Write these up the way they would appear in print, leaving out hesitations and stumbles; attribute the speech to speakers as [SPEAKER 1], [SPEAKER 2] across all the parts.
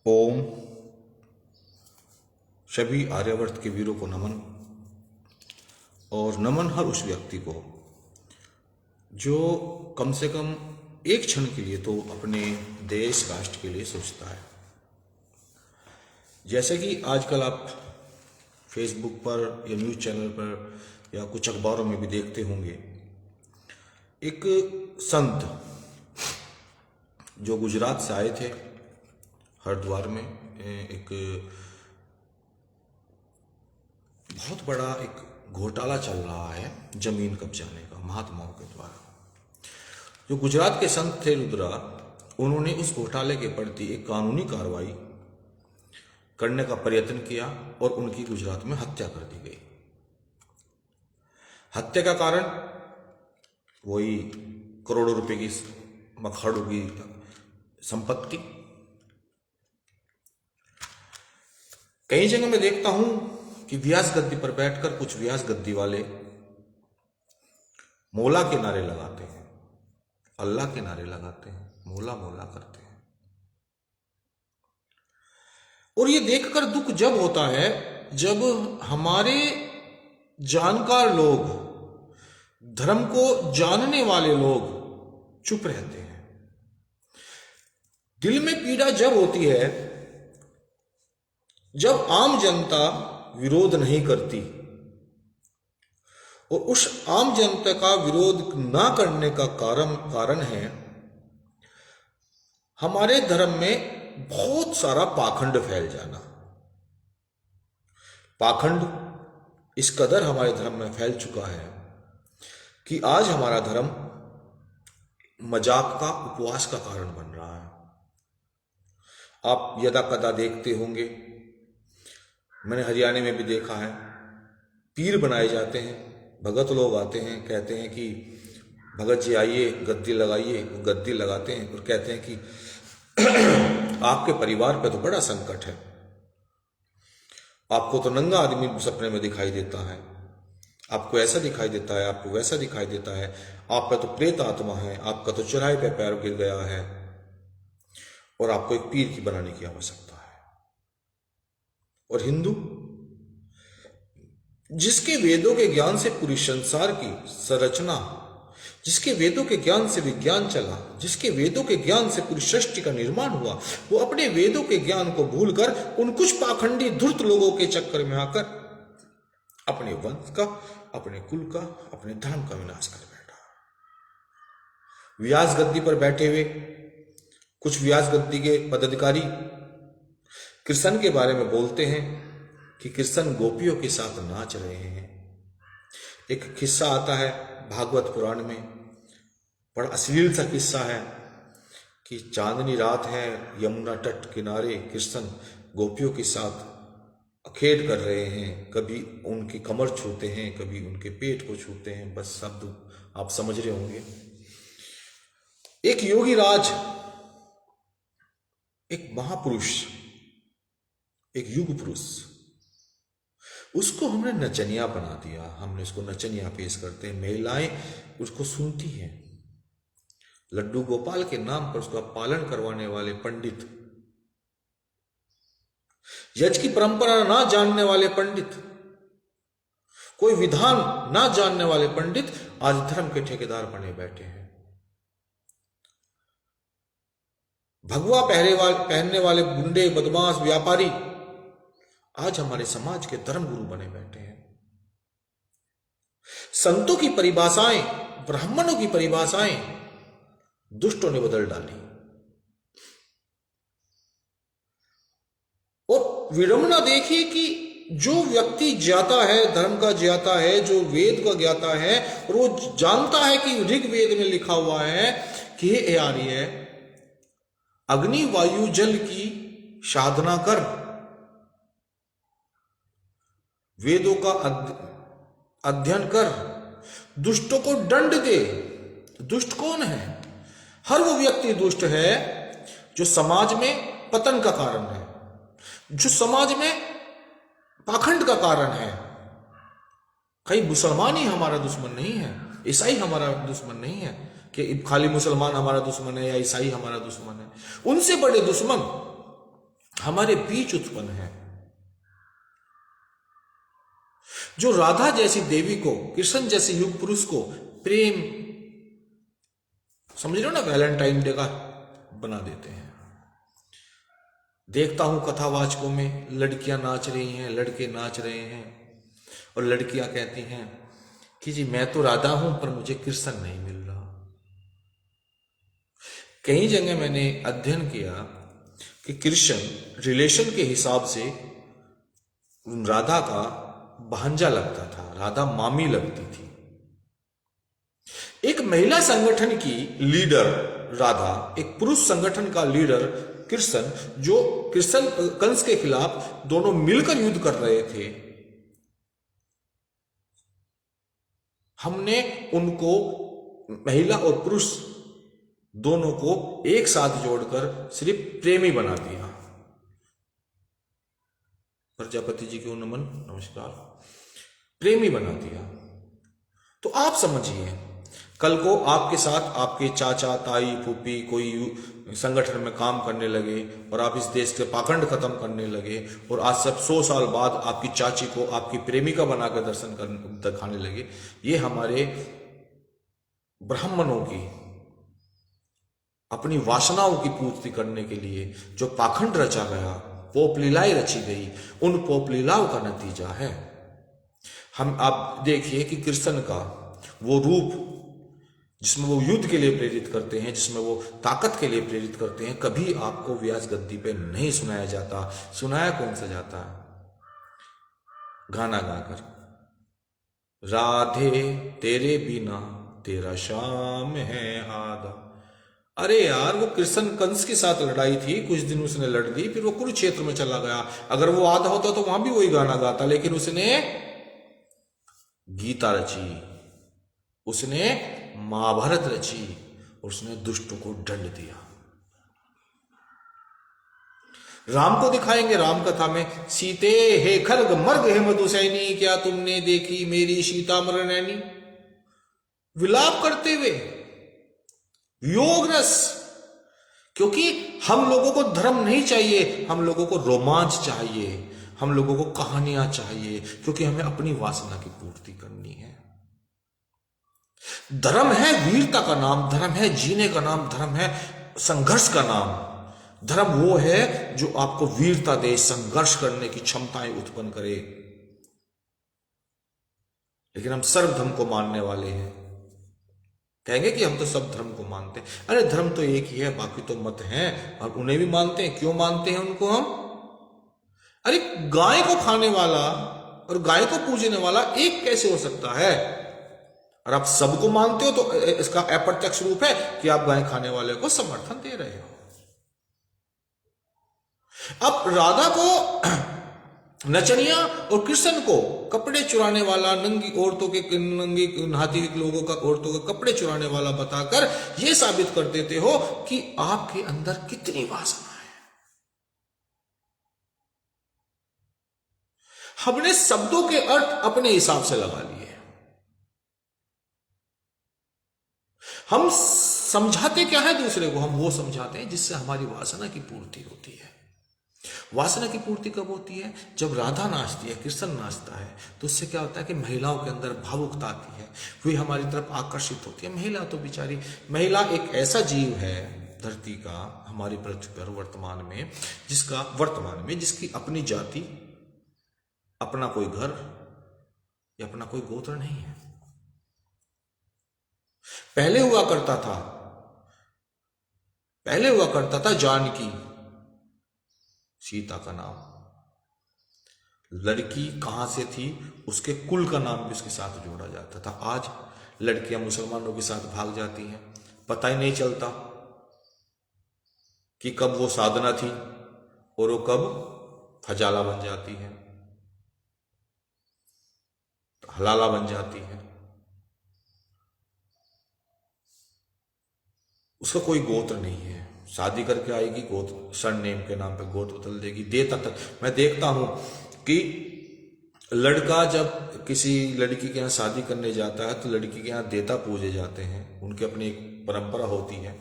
[SPEAKER 1] ओम। सभी आर्यवर्त के वीरों को नमन, और नमन हर उस व्यक्ति को जो कम से कम एक क्षण के लिए तो अपने देश राष्ट्र के लिए सोचता है। जैसे कि आजकल आप फेसबुक पर या न्यूज़ चैनल पर या कुछ अखबारों में भी देखते होंगे, एक संत जो गुजरात से आए थे, हरिद्वार में एक बहुत बड़ा एक घोटाला चल रहा है जमीन कब्जाने का महात्माओं के द्वारा। जो गुजरात के संत थे रुद्रा, उन्होंने उस घोटाले के प्रति एक कानूनी कार्रवाई करने का प्रयत्न किया और उनकी गुजरात में हत्या कर दी गई। हत्या का कारण वही करोड़ों रुपए की मखाड़ों की संपत्ति। कई जगह मैं देखता हूं कि व्यास गद्दी पर बैठकर कुछ व्यास गद्दी वाले मौला के नारे लगाते हैं, अल्लाह के नारे लगाते हैं, मौला मौला करते हैं। और ये देखकर दुख जब होता है जब हमारे जानकार लोग, धर्म को जानने वाले लोग चुप रहते हैं। दिल में पीड़ा जब होती है जब आम जनता विरोध नहीं करती, और उस आम जनता का विरोध ना करने का कारण है हमारे धर्म में बहुत सारा पाखंड फैल जाना। पाखंड इस कदर हमारे धर्म में फैल चुका है कि आज हमारा धर्म मजाक का, उपवास का कारण बन रहा है। आप यदा कदा देखते होंगे, मैंने हरियाणा में भी देखा है, पीर बनाए जाते हैं, भगत लोग आते हैं, कहते हैं कि भगत जी आइए गद्दी लगाइए, गद्दी लगाते हैं और कहते हैं कि आपके परिवार पे तो बड़ा संकट है, आपको तो नंगा आदमी सपने में दिखाई देता है, आपको ऐसा दिखाई देता है, आपको वैसा दिखाई देता है, आप पे तो प्रेत आत्मा है, आपका तो चौराहे पे पैर गिर गया है और आपको एक पीर की बनाने की आवश्यकता है। और हिंदू जिसके वेदों के ज्ञान से पूरी संसार की संरचना, जिसके वेदों के ज्ञान से विज्ञान चला, जिसके वेदों के ज्ञान से पूरी सृष्टि का निर्माण हुआ, वो अपने वेदों के ज्ञान को भूलकर उन कुछ पाखंडी धूर्त लोगों के चक्कर में आकर अपने वंश का, अपने कुल का, अपने धर्म का विनाश कर बैठा। व्यास गद्दी पर बैठे हुए कुछ व्यास गद्दी के पदाधिकारी कृष्ण के बारे में बोलते हैं कि कृष्ण गोपियों के साथ नाच रहे हैं। एक किस्सा आता है भागवत पुराण में, बड़ा अश्लील सा किस्सा है कि चांदनी रात है, यमुना तट किनारे कृष्ण गोपियों के साथ अखेट कर रहे हैं, कभी उनकी कमर छूते हैं, कभी उनके पेट को छूते हैं। बस शब्द आप समझ रहे होंगे। एक योगी राज, एक महापुरुष, एक युग पुरुष, उसको हमने नचनिया बना दिया। हमने उसको नचनिया पेश करते हैं, महिलाएं उसको सुनती हैं। लड्डू गोपाल के नाम पर उसका पालन करवाने वाले पंडित, यज की परंपरा ना जानने वाले पंडित, कोई विधान ना जानने वाले पंडित आज धर्म के ठेकेदार बने बैठे हैं। भगवा पहनने वाले गुंडे, बदमाश, व्यापारी आज हमारे समाज के धर्म गुरु बने बैठे हैं। संतों की परिभाषाएं, ब्राह्मणों की परिभाषाएं दुष्टों ने बदल डाली। और विडंबना देखिए कि जो व्यक्ति ज्ञाता है, धर्म का ज्ञाता है, जो वेद का ज्ञाता है, और वो जानता है कि ऋग्वेद में लिखा हुआ है कि हे आर्य, अग्नि वायु जल की साधना कर, वेदों का अध्ययन कर, दुष्टों को दंड दे। दुष्ट कौन है? हर वो व्यक्ति दुष्ट है जो समाज में पतन का कारण है, जो समाज में पाखंड का कारण है। कहीं मुसलमान ही हमारा दुश्मन नहीं है, ईसाई हमारा दुश्मन नहीं है कि खाली मुसलमान हमारा दुश्मन है या ईसाई हमारा दुश्मन है। उनसे बड़े दुश्मन हमारे बीच उत्पन्न है, जो राधा जैसी देवी को, कृष्ण जैसे युग पुरुष को प्रेम, समझ रहे हो ना, वैलेंटाइन डे का बना देते हैं। देखता हूं कथावाचकों में लड़कियां नाच रही हैं, लड़के नाच रहे हैं, और लड़कियां कहती हैं कि जी मैं तो राधा हूं पर मुझे कृष्ण नहीं मिल रहा। कई जगह मैंने अध्ययन किया कि कृष्ण रिलेशन के हिसाब से राधा का भांजा लगता था, राधा मामी लगती थी। एक महिला संगठन की लीडर राधा, एक पुरुष संगठन का लीडर कृष्ण, जो कृष्ण कंस के खिलाफ दोनों मिलकर युद्ध कर रहे थे, हमने उनको, महिला और पुरुष दोनों को एक साथ जोड़कर सिर्फ प्रेमी बना दिया। प्रजापति जी को नमन, नमस्कार। प्रेमी बना दिया। तो आप समझिए, कल को आपके साथ आपके चाचा, ताई, फूफी कोई संगठन में काम करने लगे और आप इस देश के पाखंड खत्म करने लगे, और आज सब 100 साल बाद आपकी चाची को आपकी प्रेमिका बनाकर दर्शन कर दिखाने लगे। ये हमारे ब्राह्मणों की अपनी वासनाओं की पूर्ति करने के लिए जो पाखंड रचा गया, पोप लीलाएं रची गई, उन पोप लीलाओं का नतीजा है। हम आप देखिए कि कृष्ण का वो रूप जिसमें वो युद्ध के लिए प्रेरित करते हैं, जिसमें वो ताकत के लिए प्रेरित करते हैं, कभी आपको व्यास गद्दी पे नहीं सुनाया जाता। सुनाया कौन सा जाता है? गाना गाकर, राधे तेरे बिना तेरा शाम है आधा। अरे यार, वो कृष्ण कंस के साथ लड़ाई थी, कुछ दिन उसने लड़ ली, फिर वो कुरुक्षेत्र में चला गया। अगर वो आधा होता तो वहां भी वही गाना गाता, लेकिन उसने गीता रची, उसने महाभारत रची, उसने दुष्टों को दंड दिया। राम को दिखाएंगे राम कथा में, सीते हे खर्ग मर्ग हे मधुसैनी, क्या तुमने देखी मेरी सीता मरनैनी। विलाप करते हुए, योग रस। क्योंकि हम लोगों को धर्म नहीं चाहिए, हम लोगों को रोमांच चाहिए, हम लोगों को कहानियां चाहिए, क्योंकि हमें अपनी वासना की पूर्ति करनी है। धर्म है वीरता का नाम, धर्म है जीने का नाम, धर्म है संघर्ष का नाम। धर्म वो है जो आपको वीरता दे, संघर्ष करने की क्षमताएं उत्पन्न करे। लेकिन हम सर्व धर्म को मानने वाले हैं। कहेंगे कि हम तो सब धर्म को मानते हैं। अरे धर्म तो एक ही है, बाकी तो मत हैं, और उन्हें भी मानते हैं। क्यों मानते हैं उनको हम? अरे गाय को खाने वाला और गाय को पूजने वाला एक कैसे हो सकता है? और आप सबको मानते हो तो इसका अप्रत्यक्ष रूप है कि आप गाय खाने वाले को समर्थन दे रहे हो। अब राधा को नचनिया और कृष्ण को कपड़े चुराने वाला, नंगी औरतों के, नंगी नहाती लोगों का, औरतों के कपड़े चुराने वाला बताकर यह साबित कर देते हो कि आपके अंदर कितनी वासना है। हमने शब्दों के अर्थ अपने हिसाब से लगा लिए। हम समझाते क्या है दूसरे को? हम वो समझाते हैं जिससे हमारी वासना की पूर्ति होती है। वासना की पूर्ति कब होती है? जब राधा नाचती है, कृष्ण नाचता है, तो उससे क्या होता है कि महिलाओं के अंदर भावुकता आती है, वे हमारी तरफ आकर्षित होती है। महिला तो बेचारी, महिला एक ऐसा जीव है धरती का, हमारी पृथ्वी पर वर्तमान में जिसकी अपनी जाति, अपना कोई घर या अपना कोई गोत्र नहीं है। पहले हुआ करता था जानकी, सीता का नाम। लड़की कहां से थी, उसके कुल का नाम भी उसके साथ जोड़ा जाता था। आज लड़कियां मुसलमानों के साथ भाग जाती हैं, पता ही नहीं चलता कि कब वो साधना थी और वो कब हजाला बन जाती है, हलाला बन जाती है। उसका कोई गोत्र नहीं है, शादी करके आएगी, गोत्र सरनेम के नाम पे गोत्र बदल देगी। देता तक मैं देखता हूं कि लड़का जब किसी लड़की के यहाँ शादी करने जाता है तो लड़की के यहाँ देवता पूजे जाते हैं, उनके अपने परंपरा होती है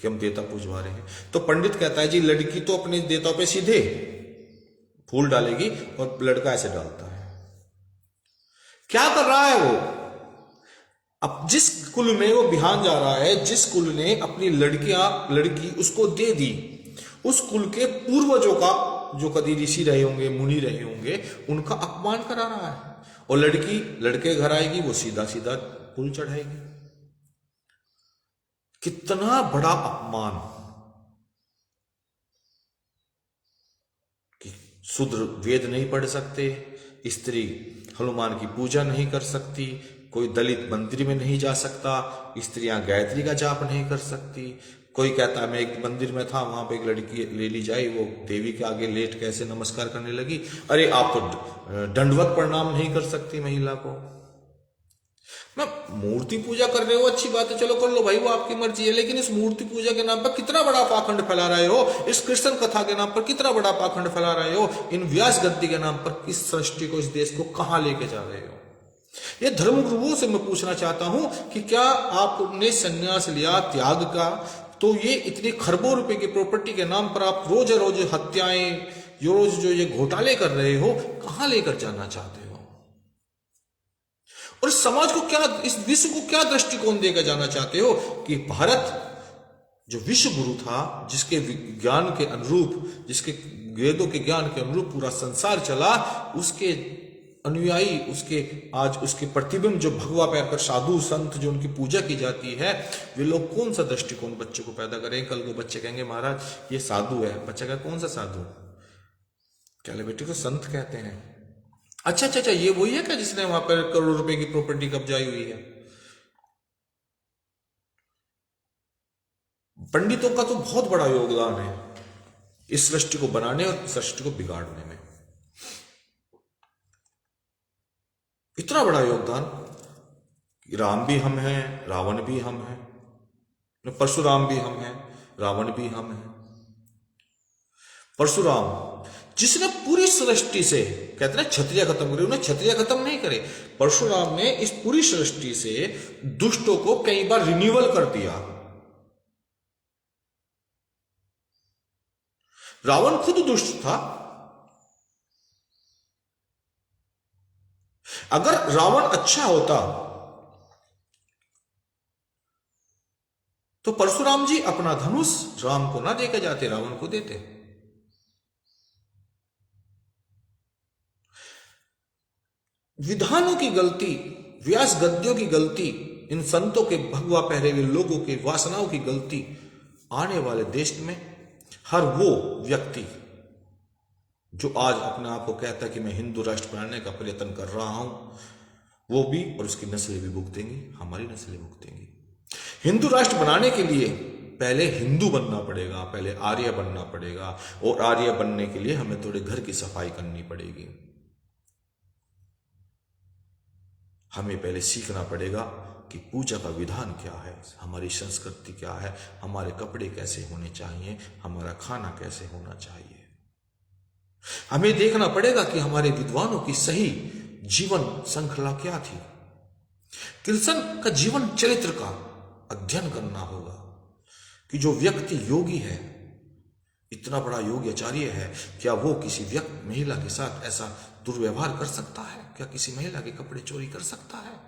[SPEAKER 1] कि हम देवता पूजवा रहे हैं। तो पंडित कहता है जी लड़की तो अपने देवताओं पे सीधे फूल डालेगी और लड़का ऐसे डालता है। क्या कर रहा है वो? अब जिस कुल में वो बिहान जा रहा है, जिस कुल ने अपनी लड़की उसको दे दी, उस कुल के पूर्वजों का, जो कभी ऋषि रहे होंगे, मुनि रहे होंगे, उनका अपमान करा रहा है। और लड़की लड़के घर आएगी, वो सीधा सीधा फूल चढ़ाएगी। कितना बड़ा अपमान कि शूद्र वेद नहीं पढ़ सकते, स्त्री हनुमान की पूजा नहीं कर सकती, कोई दलित मंदिर में नहीं जा सकता, स्त्रियां गायत्री का जाप नहीं कर सकती। कोई कहता है मैं एक मंदिर में था, वहां पे एक लड़की ले ली जाए, वो देवी के आगे लेट कैसे नमस्कार करने लगी। अरे आप तो दंडवत प्रणाम नहीं कर सकती महिला को। मैं मूर्ति पूजा कर रहे हो अच्छी बात है, चलो कर लो भाई, वो आपकी मर्जी है, लेकिन इस मूर्ति पूजा के नाम पर कितना बड़ा पाखंड फैला रहे हो, इस कृष्ण कथा के नाम पर कितना बड़ा पाखंड फैला रहे हो, इन व्यास गद्दी के नाम पर किस सृष्टि को, इस देश को कहां लेके जा रहे हो। ये धर्म गुरुओं से मैं पूछना चाहता हूं कि क्या आपने संन्यास लिया त्याग का, तो ये इतने खरबों रुपए की प्रॉपर्टी के नाम पर आप रोज रोज हत्याएं, रोज जो ये घोटाले कर रहे हो, कहां लेकर जाना चाहते हो? और समाज को क्या, इस विश्व को क्या दृष्टिकोण देकर जाना चाहते हो कि भारत जो विश्व गुरु था, जिसके ज्ञान के अनुरूप, जिसके वेदों के ज्ञान के अनुरूप पूरा संसार चला, उसके अनुयायी, उसके आज उसके प्रतिबिंब जो भगवा पैर पर साधु संत जो उनकी पूजा की जाती है, वे लोग कौन सा दृष्टिकोण बच्चों को पैदा करें? कल को बच्चे कहेंगे महाराज ये साधु है, बच्चा का कौन सा साधु? क्या बेटे को संत कहते हैं। अच्छा, ये वही है क्या जिसने वहां पर करोड़ों रुपए की प्रॉपर्टी कब्जाई हुई है? पंडितों का तो बहुत बड़ा योगदान है इस सृष्टि को बनाने और सृष्टि को बिगाड़ने में। इतना बड़ा योगदान कि राम भी हम हैं, रावण भी हम हैं, परशुराम भी हम हैं, रावण भी हम हैं। परशुराम जिसने पूरी सृष्टि से, कहते हैं क्षत्रिय खत्म करे, उन्हें क्षत्रिय खत्म नहीं करे, परशुराम ने इस पूरी सृष्टि से दुष्टों को कई बार रिन्यूअल कर दिया। रावण खुद दुष्ट था। अगर रावण अच्छा होता तो परशुराम जी अपना धनुष राम को ना देकर जाते, रावण को देते। विधानों की गलती, व्यास गद्दियों की गलती, इन संतों के भगवा पहरे हुए लोगों के वासनाओं की गलती, आने वाले देश में हर वो व्यक्ति जो आज अपने आप को कहता है कि मैं हिंदू राष्ट्र बनाने का प्रयत्न कर रहा हूं, वो भी और उसकी नस्लें भी भुगतेंगी, हमारी नस्लें भुगतेंगी। हिंदू राष्ट्र बनाने के लिए पहले हिंदू बनना पड़ेगा, पहले आर्य बनना पड़ेगा, और आर्य बनने के लिए हमें थोड़े घर की सफाई करनी पड़ेगी। हमें पहले सीखना पड़ेगा कि पूजा का विधान क्या है, हमारी संस्कृति क्या है, हमारे कपड़े कैसे होने चाहिए, हमारा खाना कैसे होना चाहिए। हमें देखना पड़ेगा कि हमारे विद्वानों की सही जीवन श्रृंखला क्या थी। कृष्ण का जीवन चरित्र का अध्ययन करना होगा कि जो व्यक्ति योगी है, इतना बड़ा योगी आचार्य है, क्या वो किसी व्यक्ति महिला के साथ ऐसा दुर्व्यवहार कर सकता है? क्या किसी महिला के कपड़े चोरी कर सकता है?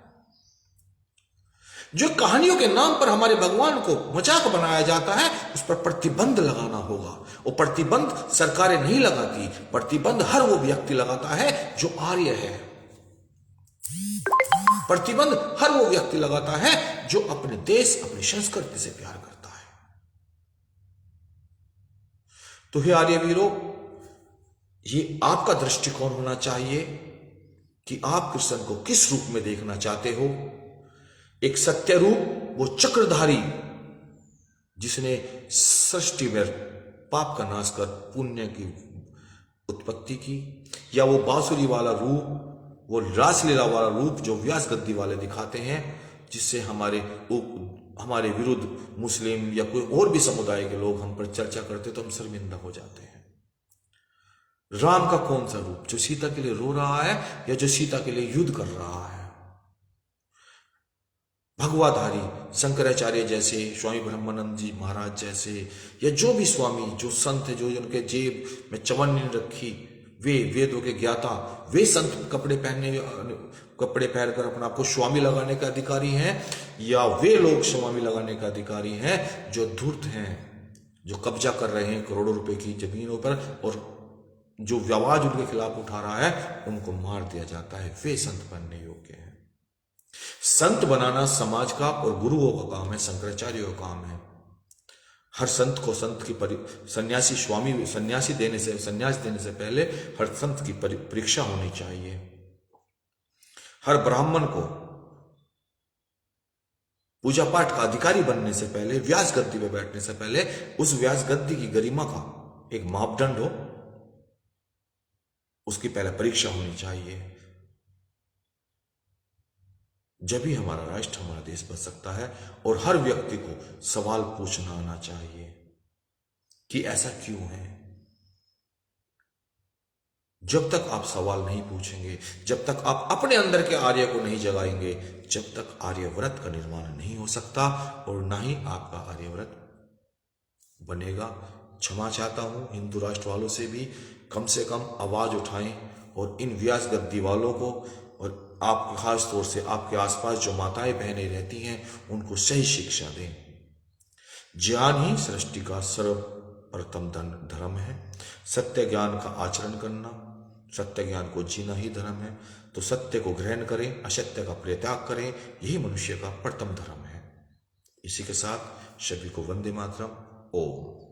[SPEAKER 1] जो कहानियों के नाम पर हमारे भगवान को मजाक बनाया जाता है, उस पर प्रतिबंध लगाना होगा। और प्रतिबंध सरकारें नहीं लगाती, प्रतिबंध हर वो व्यक्ति लगाता है जो आर्य है। प्रतिबंध हर वो व्यक्ति लगाता है जो अपने देश, अपनी संस्कृति से प्यार करता है। तो हे आर्य वीरों, ये आपका दृष्टिकोण होना चाहिए कि आप कृष्ण को किस रूप में देखना चाहते हो। एक सत्य रूप, वो चक्रधारी जिसने सृष्टि में पाप का नाश कर पुण्य की उत्पत्ति की, या वो बांसुरी वाला रूप, वो रासलीला वाला रूप जो व्यास गद्दी वाले दिखाते हैं, जिससे हमारे विरुद्ध मुस्लिम या कोई और भी समुदाय के लोग हम पर चर्चा करते तो हम शर्मिंदा हो जाते हैं। राम का कौन सा रूप, जो सीता के लिए रो रहा है या जो सीता के लिए युद्ध कर रहा है? भगवाधारी शंकराचार्य जैसे, स्वामी ब्रह्मानंद जी महाराज जैसे, या जो भी स्वामी, जो संत है, जो उनके जेब में चवन्नी रखी, वे वेदों के ज्ञाता, वे संत कपड़े पहनकर अपने आप को स्वामी लगाने का अधिकारी हैं, या वे लोग स्वामी लगाने का अधिकारी हैं जो धूर्त हैं, जो कब्जा कर रहे हैं करोड़ों रुपए की जमीनों पर, और जो आवाज उनके खिलाफ उठा रहा है उनको मार दिया जाता है। वे संत बनने योग्य हैं। संत बनाना समाज का और गुरुओं का काम है, शंकराचार्यों का काम है। हर संत को संत की सन्यास देने से पहले हर संत की परीक्षा होनी चाहिए। हर ब्राह्मण को पूजा पाठ का अधिकारी बनने से पहले, व्यास गद्दी पे बैठने से पहले, उस व्यास गद्दी की गरिमा का एक मापदंड हो, उसकी पहले परीक्षा होनी चाहिए। जब ही हमारा राष्ट्र, हमारा देश बच सकता है। और हर व्यक्ति को सवाल पूछना आना चाहिए कि ऐसा क्यों है। जब तक आप सवाल नहीं पूछेंगे, जब तक आप अपने अंदर के आर्य को नहीं जगाएंगे, जब तक आर्यव्रत का निर्माण नहीं हो सकता, और ना ही आपका आर्यव्रत बनेगा। क्षमा चाहता हूं हिंदू राष्ट्र वालों से भी, कम से कम आवाज उठाएं और इन व्यास गद्दी वालों को, और आप खास तौर से आपके आसपास जो माताएं बहनें रहती हैं, उनको सही शिक्षा दें। ज्ञान ही सृष्टि का सर्वप्रथम धर्म है। सत्य ज्ञान का आचरण करना, सत्य ज्ञान को जीना ही धर्म है। तो सत्य को ग्रहण करें, असत्य का परित्याग करें, यही मनुष्य का प्रथम धर्म है। इसी के साथ सभी को वंदे मातरम। ओम।